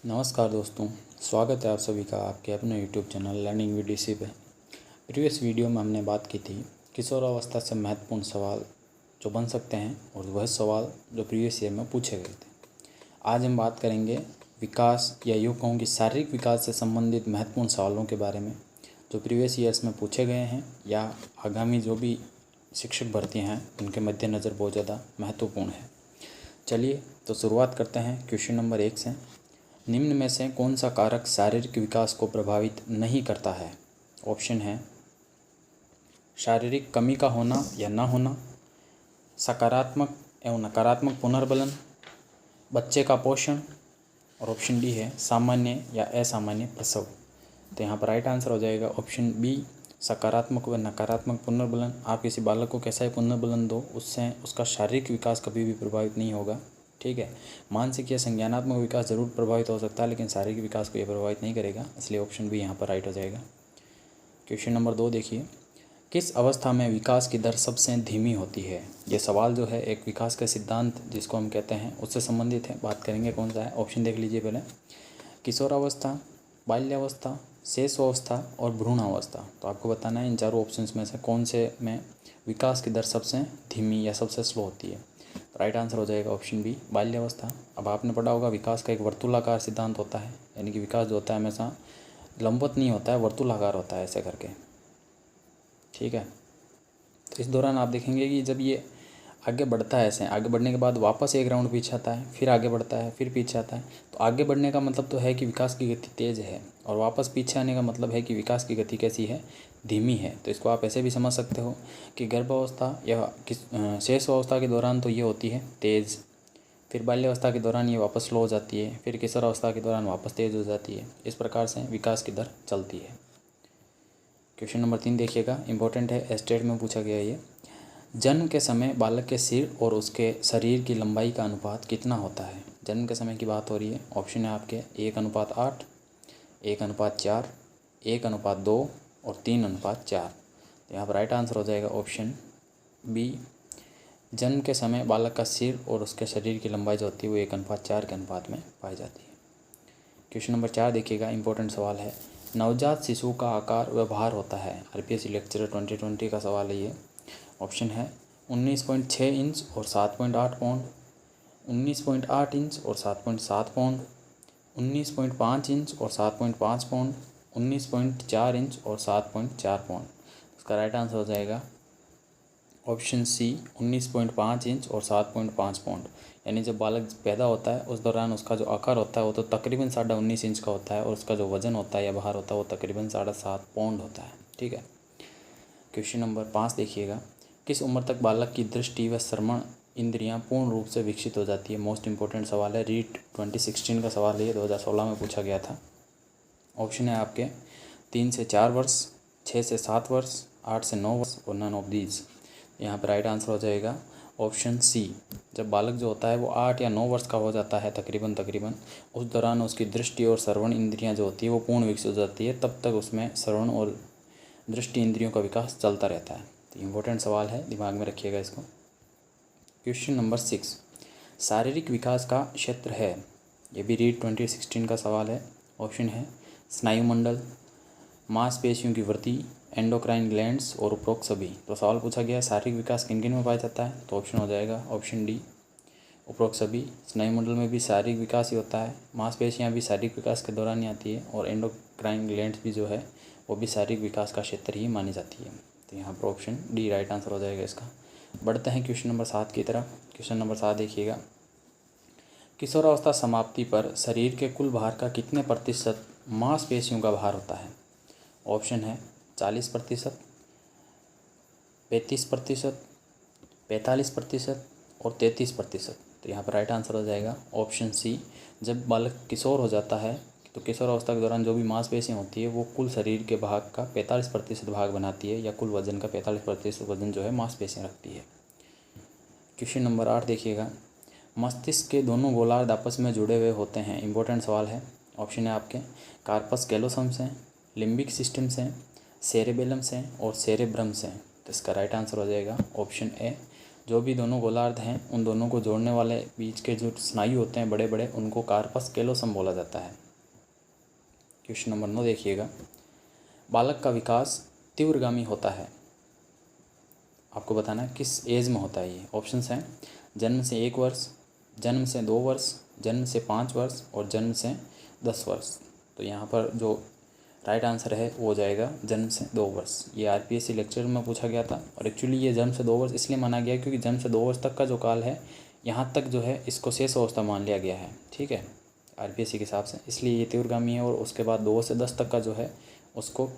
नमस्कार दोस्तों, स्वागत है आप सभी का आपके अपने YouTube channel learning with DC पे। प्रीवियस वीडियो में हमने बात की थी किशोरावस्था से महत्वपूर्ण सवाल जो बन सकते हैं और वह सवाल जो प्रीवियस ईयर में पूछे गए थे। आज हम बात करेंगे विकास या यूँ कहूँ कि शारीरिक विकास से संबंधित महत्वपूर्ण सवालों के बारे में जो प्रीवियस ईयर्स में पूछे गए हैं या आगामी जो भी शिक्षक भर्ती हैं उनके मद्देनज़र बहुत ज़्यादा महत्वपूर्ण है। चलिए तो शुरुआत करते हैं क्वेश्चन नंबर 1 से। निम्न में से कौन सा कारक शारीरिक विकास को प्रभावित नहीं करता है? ऑप्शन है शारीरिक कमी का होना या ना होना, सकारात्मक एवं नकारात्मक पुनर्बलन, बच्चे का पोषण, और ऑप्शन डी है सामान्य या असामान्य प्रसव। तो यहाँ पर राइट आंसर हो जाएगा ऑप्शन बी, सकारात्मक व नकारात्मक पुनर्बलन। आप किसी बालक को कैसा ही पुनर्बलन दो, उससे उसका शारीरिक विकास कभी भी प्रभावित नहीं होगा। ठीक है, मानसिक या संज्ञानात्मक विकास जरूर प्रभावित हो सकता है, लेकिन शारीरिक विकास को यह प्रभावित नहीं करेगा, इसलिए ऑप्शन बी यहाँ पर राइट हो जाएगा। क्वेश्चन नंबर 2 देखिए, किस अवस्था में विकास की दर सबसे धीमी होती है? ये सवाल जो है एक विकास का सिद्धांत जिसको हम कहते हैं उससे संबंधित है। बात करेंगे कौन सा है, ऑप्शन देख लीजिए पहले। किशोरावस्था, बाल्यावस्था, शैशवावस्था और भ्रूणावस्था। तो आपको बताना है इन चारों ऑप्शंस में से कौन से में विकास की दर सबसे धीमी या सबसे स्लो होती है। राइट आंसर हो जाएगा ऑप्शन बी, बाल्यावस्था। अब आपने पढ़ा होगा विकास का एक वर्तुलाकार सिद्धांत होता है, यानी कि विकास जो होता है हमेशा लंबवत नहीं होता है, वर्तुलाकार होता है ऐसे करके। ठीक है, तो इस दौरान आप देखेंगे कि जब ये आगे बढ़ता है, ऐसे आगे बढ़ने के बाद वापस एक राउंड पीछे आता है, फिर आगे बढ़ता है, फिर पीछे आता है। तो आगे बढ़ने का मतलब तो है कि विकास की गति तेज़ है, और वापस पीछे आने का मतलब है कि विकास की गति कैसी है, धीमी है। तो इसको आप ऐसे भी समझ सकते हो कि गर्भावस्था या शैशवावस्था के दौरान तो ये होती है तेज़, फिर बाल्यावस्था के दौरान ये वापस स्लो हो जाती है, फिर किशोरावस्था के दौरान वापस तेज़ हो जाती है। इस प्रकार से विकास की दर चलती है। क्वेश्चन नंबर 3 देखिएगा, इंपॉर्टेंट है, एस्टेट में पूछा गया ये। जन्म के समय बालक के सिर और उसके शरीर की लंबाई का अनुपात कितना होता है? जन्म के समय की बात हो रही है। ऑप्शन है आपके 1:8, 1:4, 1:2 और 3:4। तो यहाँ पर राइट आंसर हो जाएगा ऑप्शन बी। जन्म के समय बालक का सिर और उसके शरीर की लंबाई जो होती है वो 1:4 के अनुपात में पाई जाती है। क्वेश्चन नंबर 4 देखिएगा, इंपॉर्टेंट सवाल है। नवजात शिशु का आकार व भार होता है? आरपीएससी लेक्चरर 2020 का सवाल है ये। ऑप्शन है 19.6 इंच और 7.8 पाउंड, 19.8 इंच और 7.7 पाउंड, 19.5 इंच और 7.5 पाउंड, 19.4 इंच और 7.4 पाउंड। इसका राइट आंसर हो जाएगा ऑप्शन सी, 19.5 इंच और 7.5 पाउंड। यानी जब बालक पैदा होता है उस दौरान उसका जो आकार होता है वो तो तकरीबन 19.5 इंच का होता है, और उसका जो वजन होता है या भार होता है वो तकरीबन 7.5 पाउंड होता है। ठीक है, क्वेश्चन नंबर 5 देखिएगा, किस उम्र तक बालक की दृष्टि व श्रवण इंद्रियां पूर्ण रूप से विकसित हो जाती है? मोस्ट इंपॉर्टेंट सवाल है, रीट 2016 का सवाल है, ये 2016 में पूछा गया था। ऑप्शन है आपके 3 से 4 वर्ष, 6 से 7 वर्ष, 8 से 9 वर्ष और नन ऑफ दीज। यहाँ पर राइट आंसर हो जाएगा ऑप्शन सी। जब बालक जो होता है वो 8 या 9 वर्ष का हो जाता है तकरीबन, उस दौरान उसकी दृष्टि और श्रवण इंद्रियां जो होती है वो पूर्ण विकसित हो जाती है, तब तक उसमें श्रवण और दृष्टि इंद्रियों का विकास चलता रहता है। तो इम्पोर्टेंट सवाल है, दिमाग में रखिएगा इसको। क्वेश्चन नंबर 6, शारीरिक विकास का क्षेत्र है? ये भी रीड 2016 का सवाल है। ऑप्शन है स्नायुमंडल, मांसपेशियों की वृद्धि, एंडोक्राइन ग्लैंड्स और उपरोक्त सभी। तो सवाल पूछा गया है शारीरिक विकास किन किन में पाया जाता है? तो ऑप्शन हो जाएगा ऑप्शन डी, उपरोक्त सभी। स्नायुमंडल में भी शारीरिक विकास ही होता है, मांसपेशियाँ भी शारीरिक विकास के दौरान ही आती है, और एंडोक्राइन ग्लैंड्स भी जो है वो भी शारीरिक विकास का क्षेत्र ही मानी जाती है। तो यहाँ पर ऑप्शन डी राइट आंसर हो जाएगा इसका। बढ़ते हैं क्वेश्चन नंबर 7 की तरफ। क्वेश्चन नंबर 7 देखिएगा, किशोरावस्था समाप्ति पर शरीर के कुल भार का कितने प्रतिशत मांसपेशियों का भार होता है? ऑप्शन है 40%, 35%, 45% और 33%। तो यहाँ पर राइट आंसर हो जाएगा ऑप्शन सी। जब बालक किशोर हो जाता है तो किशोर अवस्था के दौरान जो भी मांसपेशियाँ होती है वो कुल शरीर के भाग का 45% भाग बनाती है, या कुल वजन का 45% वजन जो है मांसपेशियाँ रखती है। क्वेश्चन नंबर 8 देखिएगा, मस्तिष्क के दोनों गोलार्ध आपस में जुड़े हुए होते हैं? इंपॉर्टेंट सवाल है। ऑप्शन है आपके कार्पस कैलोसम से, लिम्बिक सिस्टम से, सेरेबेलम से और सेरेब्रम से। तो इसका राइट आंसर हो जाएगा ऑप्शन ए। जो भी दोनों गोलार्ध हैं उन दोनों को जोड़ने वाले बीच के जो स्नायु होते हैं बड़े बड़े, उनको कार्पस कैलोसम बोला जाता है। क्वेश्चन नंबर 9 देखिएगा, बालक का विकास तीव्रगामी होता है, आपको बताना है किस एज में होता है ये। ऑप्शंस हैं जन्म से 1 वर्ष, जन्म से 2 वर्ष, जन्म से 5 वर्ष और जन्म से 10 वर्ष। तो यहाँ पर जो राइट आंसर है वो हो जाएगा जन्म से 2 वर्ष। ये आरपीएससी लेक्चर में पूछा गया था और एक्चुअली ये जन्म से 2 वर्ष इसलिए माना गया क्योंकि जन्म से 2 वर्ष तक का जो काल है यहाँ तक जो है इसको शेष अवस्था मान लिया गया है, ठीक है, आरपीएससी के हिसाब से, इसलिए ये तीव्रगामी है। और उसके बाद 2 से 10 तक का जो है उसको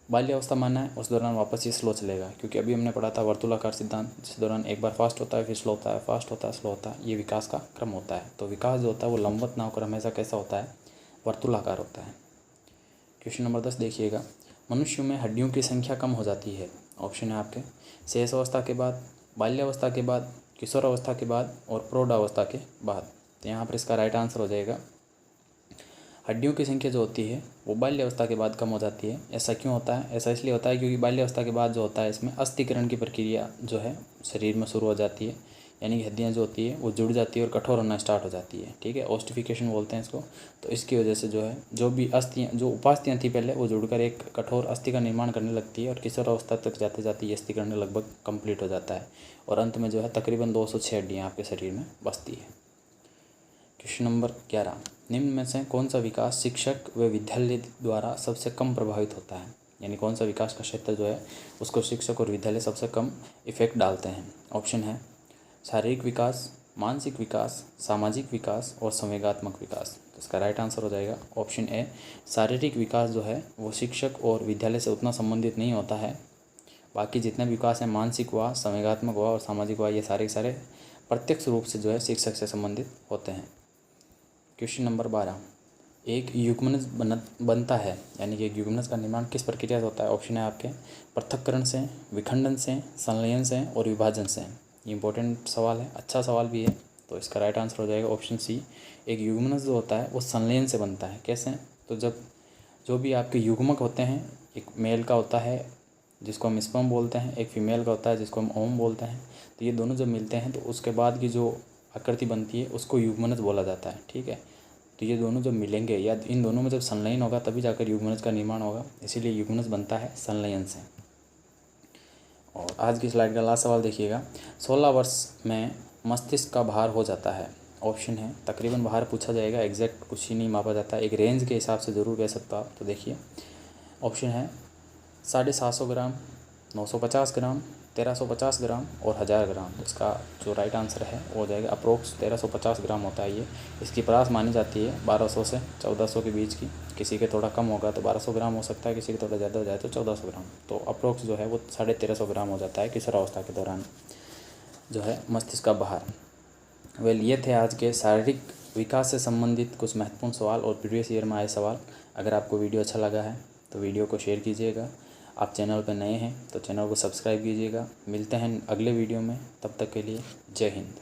बाल्यावस्था माना है, उस दौरान वापस ये स्लो चलेगा, क्योंकि अभी हमने पढ़ा था वर्तुलाकार सिद्धांत, जिस दौरान एक बार फास्ट होता है फिर स्लो होता है, फास्ट होता है स्लो होता है, ये विकास का क्रम होता है। तो विकास जो होता है वो लंबवत ना होकर हमेशा कैसा होता है, वर्तुलाकार होता है। क्वेश्चन नंबर 10 देखिएगा, मनुष्य में हड्डियों की संख्या कम हो जाती है। ऑप्शन है आपके शेष अवस्था के बाद, बाल्यावस्था के बाद, किशोरावस्था के बाद और प्रौढ़ावस्था के बाद। तो यहाँ पर इसका राइट आंसर हो जाएगा हड्डियों की संख्या जो होती है वो बाल्यावस्था के बाद कम हो जाती है। ऐसा क्यों होता है? ऐसा इसलिए होता है क्योंकि बाल्यावस्था के बाद जो होता है इसमें अस्थिकरण की प्रक्रिया जो है शरीर में शुरू हो जाती है, यानी कि हड्डियाँ जो होती है वो जुड़ जाती है और कठोर होना स्टार्ट हो जाती है, ठीक है, ऑस्टिफिकेशन बोलते हैं इसको। तो इसकी वजह से जो है जो भी अस्थियाँ जो उपास्थियाँ थी पहले वो जुड़कर एक कठोर अस्थि का निर्माण करने लगती है और किशोरावस्था तक जाते जाते ये अस्थिकरण लगभग कंप्लीट हो जाता है और अंत में जो है तकरीबन 206 हड्डियाँ आपके शरीर में बचती है। क्वेश्चन नंबर 11, निम्न में से कौन सा विकास शिक्षक व विद्यालय द्वारा सबसे कम प्रभावित होता है, यानी कौन सा विकास का क्षेत्र जो है उसको शिक्षक और विद्यालय सबसे कम इफेक्ट डालते हैं। ऑप्शन है शारीरिक विकास, मानसिक विकास, सामाजिक विकास और संवेगात्मक विकास। तो इसका राइट आंसर हो जाएगा ऑप्शन ए, शारीरिक विकास जो है वो शिक्षक और विद्यालय से उतना संबंधित नहीं होता है। बाकी जितने विकास हैं मानसिक हुआ, संवेगात्मक हुआ और सामाजिक हुआ, ये सारे के सारे प्रत्यक्ष रूप से जो है शिक्षक से संबंधित होते हैं। क्वेश्चन नंबर 12, एक युग्मनज बनता है, यानी कि एक युग्मनज का निर्माण किस प्रक्रिया से होता है। ऑप्शन है आपके पृथक्करण से, विखंडन से, संलयन से और विभाजन से। ये इंपॉर्टेंट सवाल है, अच्छा सवाल भी है, तो इसका राइट आंसर हो जाएगा ऑप्शन सी, एक युग्मनज जो होता है वो संलयन से बनता है। कैसे? तो जब जो भी आपके युग्मक होते हैं, एक मेल का होता है जिसको हम स्पर्म बोलते हैं, एक फीमेल का होता है जिसको हम ओम बोलते हैं, तो ये दोनों जब मिलते हैं तो उसके बाद की जो आकृति बनती है उसको युग्मनज बोला जाता है, ठीक है। तो ये दोनों जब मिलेंगे या इन दोनों में जब संलयन होगा तभी जाकर युग्मनज का निर्माण होगा, इसीलिए युग्मनज बनता है संलयन से। और आज की स्लाइड का लास्ट सवाल देखिएगा, 16 वर्ष में मस्तिष्क का भार हो जाता है। ऑप्शन है तकरीबन भार पूछा जाएगा, एग्जैक्ट कुछ ही नहीं मापा जाता है, एक रेंज के हिसाब से ज़रूर कह सकता आप। तो देखिए ऑप्शन है 750 ग्राम, 950 ग्राम, 1350 ग्राम और 1000 ग्राम। इसका जो राइट आंसर है वो हो जाएगा अप्रोक्स 1350 ग्राम होता है ये। इसकी परास मानी जाती है 1200 से 1400 के बीच की, किसी के थोड़ा कम होगा तो 1200 ग्राम हो सकता है, किसी के थोड़ा ज़्यादा हो जाए तो 1400 ग्राम। तो अप्रोक्स जो है वो 1350 ग्राम हो जाता है किशोरावस्था के दौरान जो है मस्तिष्क का भार। वेल ये थे आज के शारीरिक विकास से संबंधित कुछ महत्वपूर्ण सवाल और प्रीवियस ईयर में आए सवाल। अगर आपको वीडियो अच्छा लगा है तो वीडियो को शेयर कीजिएगा। आप चैनल पर नए हैं तो चैनल को सब्सक्राइब कीजिएगा। मिलते हैं अगले वीडियो में, तब तक के लिए जय हिंद।